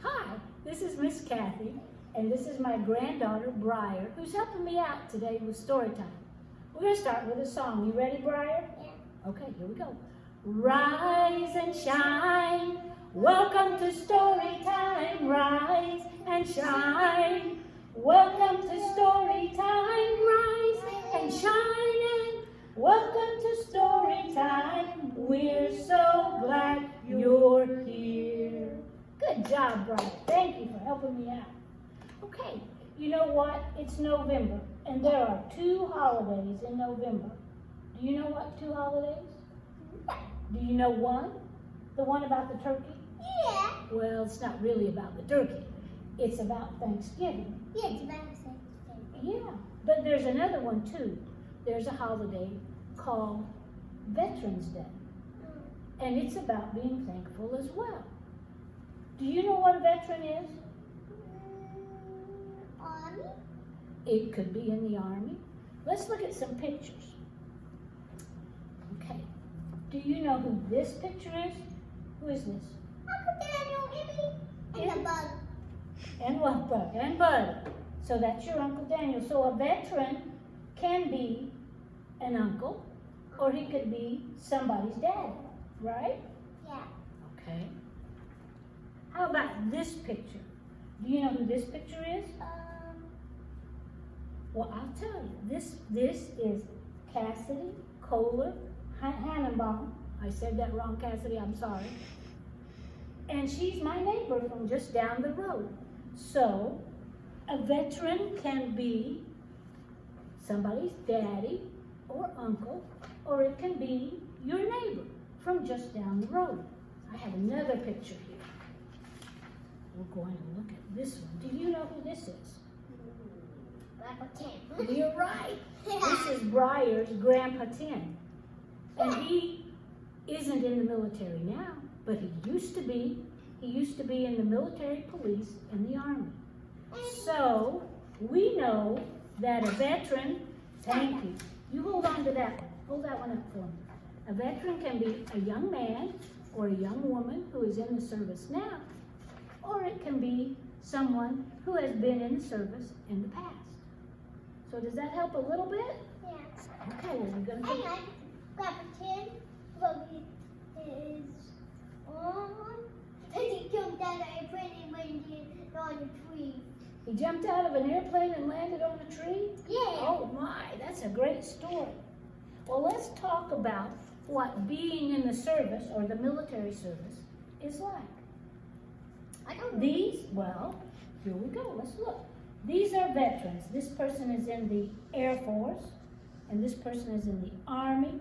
Hi, this is Miss Kathy, and this is my granddaughter, Briar, who's helping me out today with Storytime. We're going to start with a song. You ready, Briar? Yeah. Okay, here we go. Rise and shine, welcome to Storytime. Rise and shine, welcome to Storytime. Rise and shine, and welcome to Storytime. We're so glad you're here. Good job, Brian. Thank you for helping me out. Okay, you know what? It's November, and there are 2 holidays in November. Do you know what 2 holidays? Do you know one? The one about the turkey? Yeah. Well, it's not really about the turkey. It's about Thanksgiving. Yeah, it's about Thanksgiving. Yeah, but there's another one too. There's a holiday called Veterans Day, and it's about being thankful as well. Do you know what a veteran is? Army? It could be in the Army. Let's look at some pictures. Okay. Do you know who this picture is? Who is this? Uncle Daniel, Emmy, and the bug. And what bug? And Bud. So that's your Uncle Daniel. So a veteran can be an uncle, or he could be somebody's dad, right? Yeah. Okay. How about this picture? Do you know who this picture is? Well, I'll tell you. This is Cassidy Kohler Hannenbaum. I said that wrong, Cassidy. I'm sorry. And she's my neighbor from just down the road. So, a veteran can be somebody's daddy or uncle, or it can be your neighbor from just down the road. I have another picture here. We're going to look at this one. Do you know who this is? Grandpa Tim. You're right. This is Briar's Grandpa Tim. And he isn't in the military now, but he used to be. He used to be in the military police and the Army. So we know that a veteran, thank you. You hold on to that one. Hold that one up for me. A veteran can be a young man or a young woman who is in the service now, or it can be someone who has been in the service in the past. So does that help a little bit? Yeah. Okay, well, we're going to Hang on. Grandpa Tim, look, is on. And he jumped out of a plane and landed on a tree. He jumped out of an airplane and landed on a tree? Yeah. Oh my, that's a great story. Well, let's talk about what being in the service or the military service is like. I don't know. These, well, here we go, let's look. These are veterans. This person is in the Air Force, and this person is in the Army,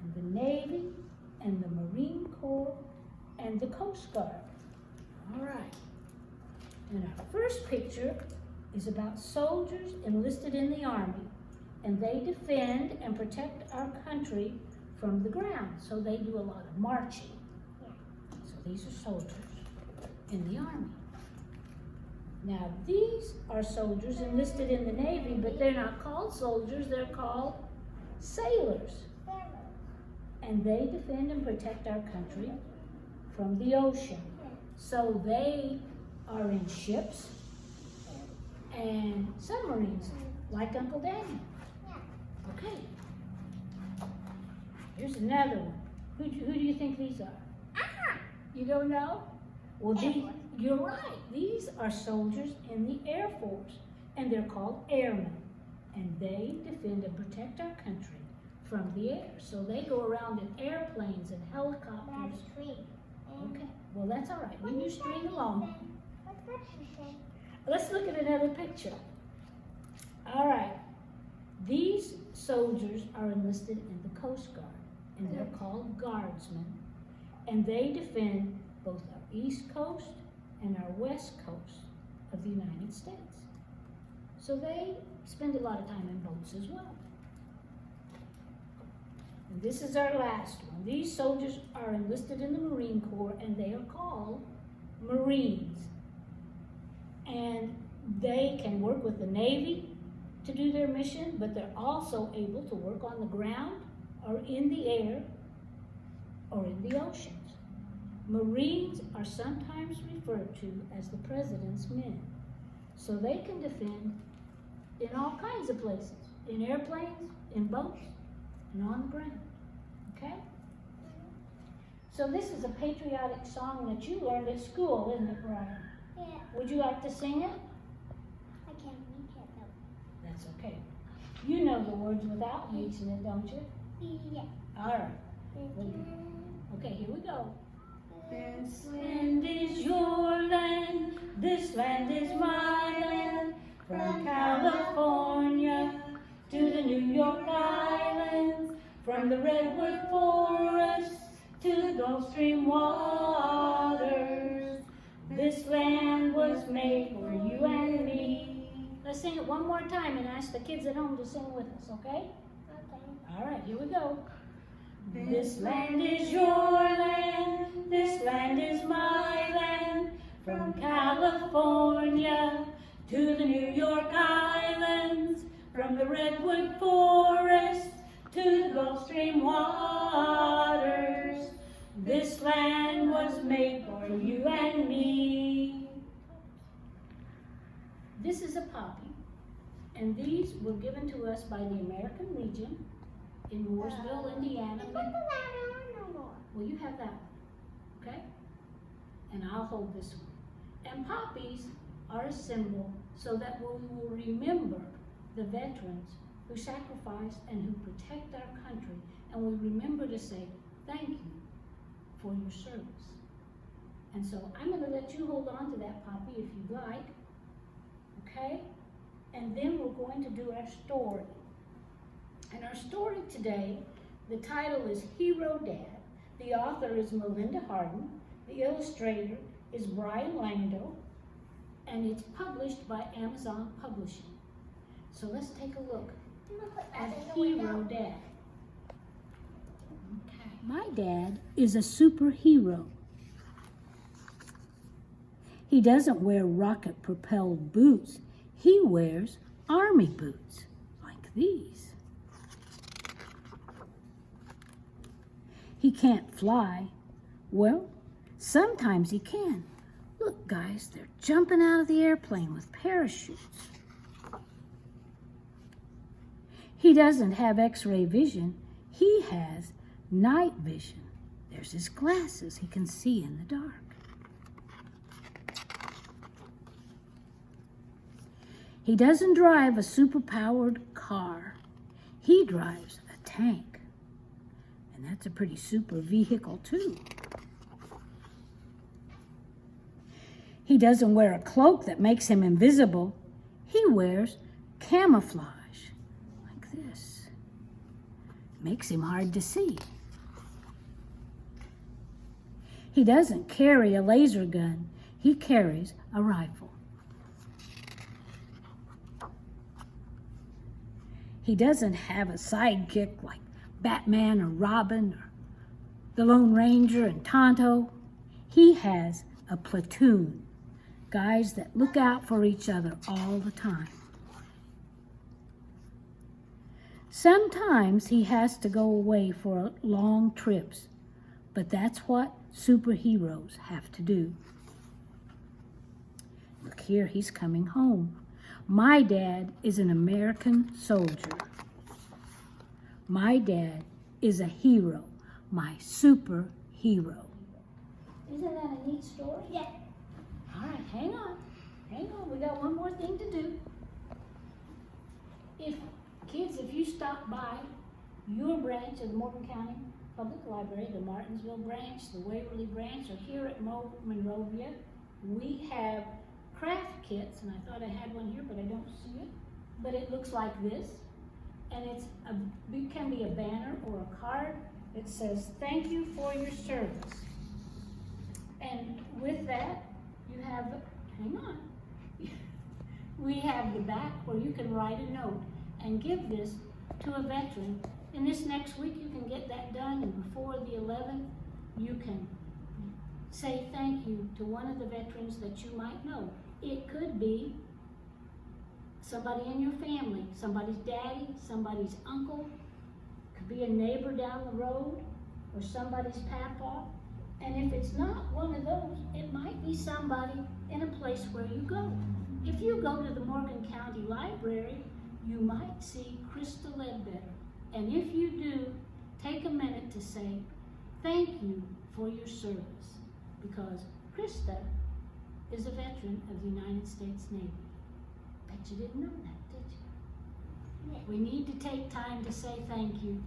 and the Navy, and the Marine Corps, and the Coast Guard. All right. And our first picture is about soldiers enlisted in the Army, and they defend and protect our country from the ground. So they do a lot of marching. Yeah. So these are soldiers in the Army. Now these are soldiers enlisted in the Navy, but they're not called soldiers, they're called sailors. And they defend and protect our country from the ocean. So they are in ships and submarines, like Uncle Daniel. Okay. Here's another one. Who do you think these are? You don't know? Well, you're right. These are soldiers in the Air Force, and they're called airmen. And they defend and protect our country from the air. So they go around in airplanes and helicopters. Okay, well that's all right. When you string along. Let's look at another picture. All right. These soldiers are enlisted in the Coast Guard, and they're called guardsmen. And they defend both our East Coast and our West Coast of the United States. So they spend a lot of time in boats as well. And this is our last one. These soldiers are enlisted in the Marine Corps, and they are called Marines. And they can work with the Navy to do their mission, but they're also able to work on the ground or in the air or in the oceans. Marines are sometimes referred to as the president's men, so they can defend in all kinds of places, in airplanes, in boats, and on the ground, okay? So this is a patriotic song that you learned at school, isn't it, Brian? Yeah. Would you like to sing it? I can't read it though. That's okay. You know the words without reading it, don't you? Yeah. All right. Okay, here we go. This land is your land, this land is my land, from California to the New York Islands, from the redwood forest to the Gulf Stream waters. This land was made for you and me. Let's sing it one more time and ask the kids at home to sing with us, okay? Okay. All right, here we go. This land is your land, this land is my land, from California to the New York Islands, from the redwood forest to the Gulf Stream waters. This land was made for you and me. This is a poppy, and these were given to us by the American Legion in Mooresville, Indiana. Put the ladder on no more. Well, you have that one, okay? And I'll hold this one. And poppies are a symbol so that we will remember the veterans who sacrificed and who protect our country, and we remember to say thank you for your service. And so I'm going to let you hold on to that poppy if you'd like, okay? And then we're going to do our story. And our story today, the title is Hero Dad. The author is Melinda Harden. The illustrator is Brian Langdo. And it's published by Amazon Publishing. So let's take a look I'm gonna put that at in the Hero window. Dad. Okay. My dad is a superhero. He doesn't wear rocket-propelled boots. He wears army boots, like these. He can't fly. Well, sometimes he can. Look, guys, they're jumping out of the airplane with parachutes. He doesn't have X-ray vision. He has night vision. There's his glasses. He can see in the dark. He doesn't drive a super-powered car. He drives a tank. And that's a pretty super vehicle, too. He doesn't wear a cloak that makes him invisible. He wears camouflage, like this. Makes him hard to see. He doesn't carry a laser gun. He carries a rifle. He doesn't have a sidekick like Batman or Robin or the Lone Ranger and Tonto. He has a platoon, guys that look out for each other all the time. Sometimes he has to go away for long trips, but that's what superheroes have to do. Look here, he's coming home. My dad is an American soldier. My dad is a hero, my superhero. Isn't that a neat story? Yeah. All right, hang on. We got one more thing to do. If you stop by your branch of the Morgan County Public Library, the Martinsville branch, the Waverly branch, or here at Monrovia, we have craft kits, and I thought I had one here, but I don't see it. But it looks like this, and it can be a banner or a card. It says, "Thank you for your service." And with that, you have, hang on, we have the back where you can write a note and give this to a veteran. And this next week, you can get that done, and before the 11th, you can say thank you to one of the veterans that you might know. It could be somebody in your family, somebody's daddy, somebody's uncle, could be a neighbor down the road, or somebody's papa. And if it's not one of those, it might be somebody in a place where you go. If you go to the Morgan County Library, you might see Krista Ledbetter. And if you do, take a minute to say, thank you for your service. Because Krista is a veteran of the United States Navy. Bet you didn't know that, did you? Yeah. We need to take time to say thank you.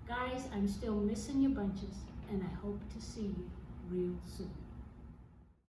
Guys, I'm still missing your bunches, and I hope to see you real soon.